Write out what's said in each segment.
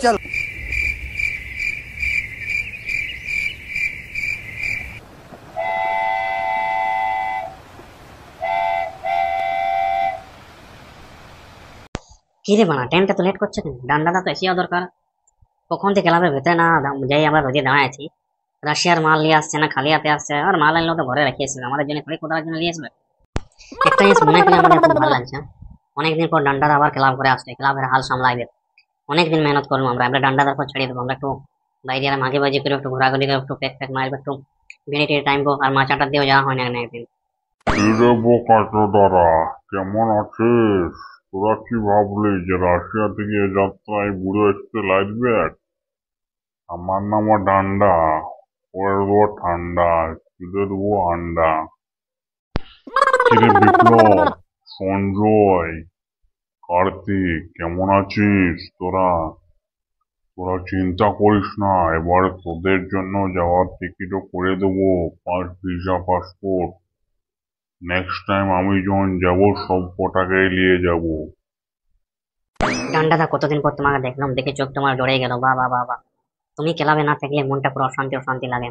चलो কি রে বানা ট্রেনটা তো লেট করছে কেন? ডান্ডাটা তো এসেও দরকার। কখন থেকে ক্লাবের ভেতরে না যাই আমরা রোজে দাঁড়ায় আছি। রাশিয়ার মাল নিয়ে আসছে না খালি হাতে আসছে, আর মাল আনলেও তো ঘরে রেখেছিল, আমাদের জন্য থোড়ি কোথাও জন্য নিয়ে আসবে। একটা জিনিস মনে করে আমাদের খুব ভালো লাগছে, অনেকদিন পর ডান্ডার আবার ক্লাব করে আসছে, ক্লাবের হাল সামলাইবে। অনেকদিন মেহনত করবো আমরা, ডান্ডার পর ছেড়ে দেবো। আমরা একটু বাইরে আর মাঝে বাজি করে একটু ঘোরাঘুরি করে একটু প্যাক প্যাক মারবো, একটু বিড়ি টিড়ি টাইমবো, আর মাছ আটার দিয়েও যাওয়া হয় না একদিন। কিরে বোকা চোদারা, কেমন আছিস? তোরা কি ভাবলি যে রাশিয়া থেকে এ যাত্রায় বুড়ো আসতে লাগবে? আমার নাম ডান্ডা, ওর দেবো ঠান্ডা, তুলে দেবো আন্ডা। কিরে বিপ্লব, সঞ্জয়, কার্তিক, কেমন আছিস তোরা? তোরা চিন্তা করিস না, এবার তোদের জন্য যাওয়ার টিকিটও করে দেবো, ভিসা পাসপোর্ট। নেক্সট টাইম আমি যখন যাবো সব কটাকে নিয়ে যাবো। ডান্ডাদা কতদিন পর তোমাকে দেখলাম, দেখে চোখ তোমার জড়িয়ে গেল। বাহ বাহ বাহ বাহ, তুমি ক্লাবে না থাকলে মনটা পুরো অশান্তি অশান্তি লাগে।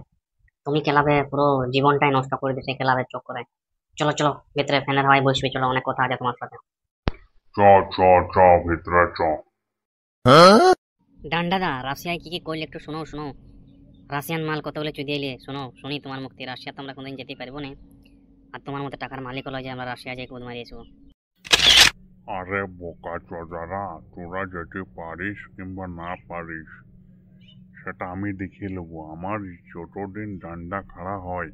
তুমি ক্লাবে পুরো জীবনটাই নষ্ট করে দিচ্ছে ক্লাবের চক্করে। চলো চলো ভেতরে ফ্যানের হাওয়ায় বসবি, চলো অনেক কথা আছে তোমার সাথে। চ চ চ ভিতরে চ। ডান্ডাদা রাশিয়ায় কি কি করলে একটু শোনো শোনো। রাশিয়ান মাল কতগুলো চুদিয়ে এলে শোনো, শুনি তোমার মুক্তি। রাশিয়া তো আমরা কোনোদিন যেতে পারবো না, আর তোমার মতো টাকার মালিক হলো যে আমরা রাশিয়া যাই কুদ মারিয়েছো। আরে বোকা চোদারা, তোরা যেতে পারিস কিংবা না পারিস সেটা আমি দেখিয়ে নেবো। আমার যতদিন ডান্ডা খাড়া হয়,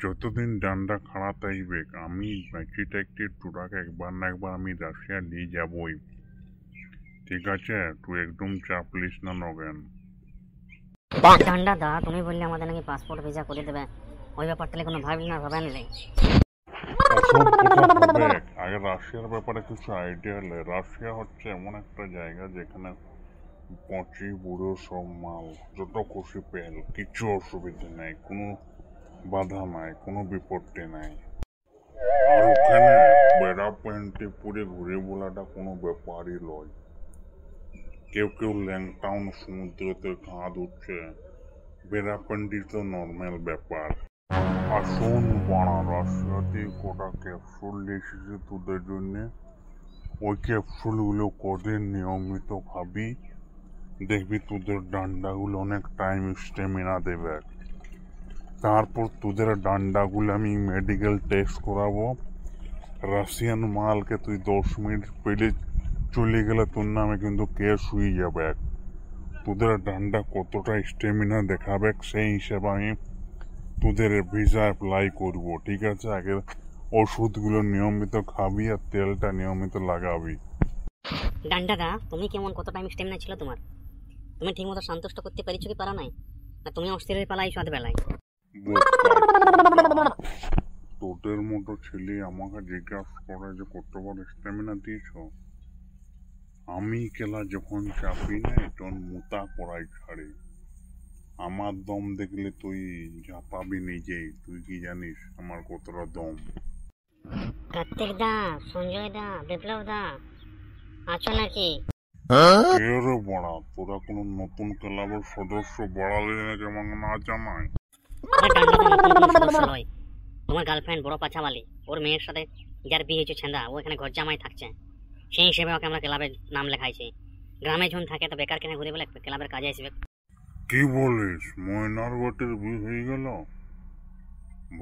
যতদিন ডান্ডা খাড়া থাকবে, আমি বেঁচে থাকতে তোরাকে একবার না একবার আমি রাশিয়া নিয়ে যাবই। ঠিক আছে, তুই একদম চাপ লিস না নগেন। ডান্ডাদা তুমি বললে আমাদের নাকি পাসপোর্ট ভিসা করে দেবে, ওই ব্যাপারটা কোনো ভাবলি না ভাবেন নেই? ওসব কথা হবে, আগে রাশিয়ার ব্যাপারে কিছু আইডিয়া নেই। রাশিয়া হচ্ছে এমন একটা জায়গা যেখানে পচি বুড়ো সব মাল যত খুশি পেল, কিছু অসুবিধা নেই, কোনো বাধা নাই, কোনো বিপত্তি নাই। আর ওখানে বেড়া প্যান্টে পরে ঘুরে বলাটা কোনো ব্যাপারই লয়। কেউ কেউ ল্যাংটাউন সমুদ্রতে কাঁধ উঠছে, বেড়া প্যান্টি তো নর্মাল ব্যাপার। আর শোন বাড়া, রাশিয়াতে কটা ক্যাপসুল এসেছে তোদের জন্যে, ওই ক্যাপসুলগুলো কদিন নিয়মিত খাবি, দেখবি তোদের ডান্ডাগুলো অনেক টাইম স্টেমিনা দেবে। তারপর তোদের ডান্ডাগুলো আমি মেডিকেল টেস্ট করাবো। রাশিয়ান মালকে তুই 10 মিনিট পেলে চলে গেলে তোর নামে কিন্তু কেস হয়ে যাবে। তোদের ডান্ডা কতটা স্টেমিনা দেখাবে সেই হিসেবে আমি তোদের ভিসা অ্যাপ্লাই করবো। ঠিক আছে, আগে ওষুধগুলো নিয়মিত খাবি আর তেলটা নিয়মিত লাগাবি। ডান্ডাদা তুমি কেমন, কত টাইম স্টেমিনা ছিল তোমার? তুমি ঠিক মতো সন্তুষ্ট করতে পেরেছো কি পারা নাই? না তুমি অস্থির হয়ে পালাই সাথে বেলায়? তোদের মতো ছেলে আমাকে জিজ্ঞাসা করে যে কতবার স্টেমিনা দিয়েছ। আমি কেলা যখন চাপি না তখন মোতা করাই ছাড়ি। আমার দম দেখলে তুই ঝাঁপাবি নিজেই। তুই কি জানিস আমার কতটা দম? কার্তিক দা, সঞ্জয় দা, বিপ্লব দা, আছো নাকি? কে রে বড়া, তোরা কোনো নতুন ক্লাবের সদস্য বাড়ালে নাকি আমাকে না জানায়? আরে ডান্ডাদা নতুন কোনো সদস্য নয়, তোমার গার্লফ্রেন্ড বড় পাছাওয়ালি, ওর মেয়ের সাথে যার বিয়ে হয়েছে ছেন্দা, ও এখানে ঘর জামাই থাকছে। সেই হিসেবে ওকে আমরা ক্লাবের নাম লেখাইছি। গ্রামে যখন থাকে তো বেকার কেনে ঘুরে বলে ক্লাবের কাজে আসবে। কি বলিস, ময়নার বটের বিয়ে হয়ে গেল?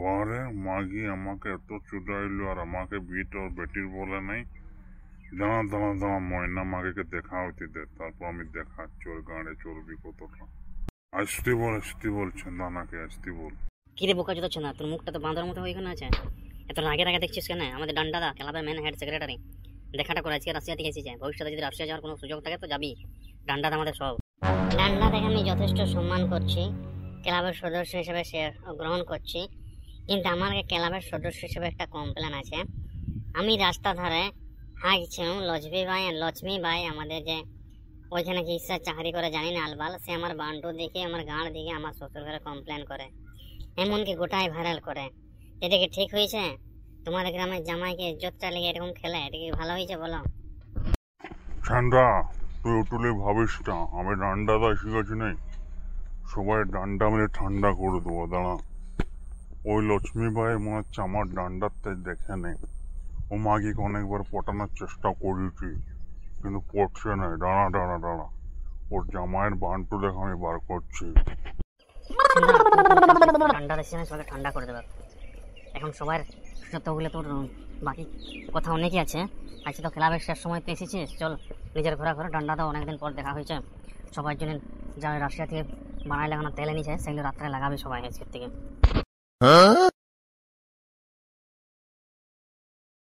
বারে মাগি আমাকে এত চুদাইলো আর আমাকে বিয়েটা ওর বেটির বলে নাই। দাঁড়া দাঁড়া দাঁড়া, ময়না মাগিকে দেখা হইতে দে, তারপর আমি দেখাচ্ছি ওর গাঁড়ে চর্বি কতটা। আসতে বল ছেন্দানাকে আসতে বল। কি রে বোকা জুতো ছেন্দা, তোর মুখটা তো বাঁদরের মতো হয়ে আছে। এত রাগে রাগে দেখছিস কেন? আমাদের ডান্ডাদা ক্লাবের মেন হেড সেক্রেটারি, দেখাটা করে আজকে রাশিয়া থেকে এসেছে। ভবিষ্যতে যদি রাশিয়া যাওয়ার কোনো সুযোগ থাকে তো যাবি। ডান্ডাদা আমাদের সব। ডান্ডাদাকে আমি যথেষ্ট সম্মান করছি, ক্লাবের সদস্য হিসেবে সে গ্রহণ করছি, কিন্তু আমার ক্লাবের সদস্য হিসেবে একটা কমপ্লেন আছে। আমি রাস্তা ধারে হাঁকছিলাম, লক্ষ্মী ভাই আমাদের যে ওইখানে কি ইচ্ছা চাকরি করে জানি না আলবাল, সে আমার বান্টু দিকে আমার গাঁড় দিকে আমার শ্বশুর ঘরে কমপ্লেন করে, এমনকি গোটাই ভাইরাল করে। এটা কি ঠিক হয়েছে? তোমার গ্রামের জামাইকে ইজ্জতটা লেগে এরকম খেলে, এটা কি ভালো হয়েছে বলো? ঠান্ডা, তুই উঠলে ভাবিস না আমি ডান্ডাদা শিখেছি নেই, সবাই ডান্ডা মেরে ঠান্ডা করে দেবো, দাঁড়া। ওই লক্ষ্মী ভাই মনে হচ্ছে আমার ডান্ডার তেজ দেখে নেই, ও মাগিকে অনেকবার পটানোর চেষ্টা করেছি কিন্তু পড়ছে না। দাঁড়া দাঁড়া দাঁড়া, ওর জামাইয়ের বান্টু দেখো আমি বার করছি। ঠান্ডা এসে সবাইকে ঠান্ডা করে দেবে। এখন সবার যতগুলো তোর বাকি কথা অনেকই আছে। আজকে তো ক্লাবের শেষ সময় তো এসেছিস, চল নিজের ঘোরা ঘোরা। ডান্ডা তো অনেকদিন পর দেখা হয়েছে। সবার জন্য যা রাশিয়া থেকে বানায় লাগানো তেল এনেছে সেগুলো রাত্রে লাগাবে সবাই আজকের থেকে।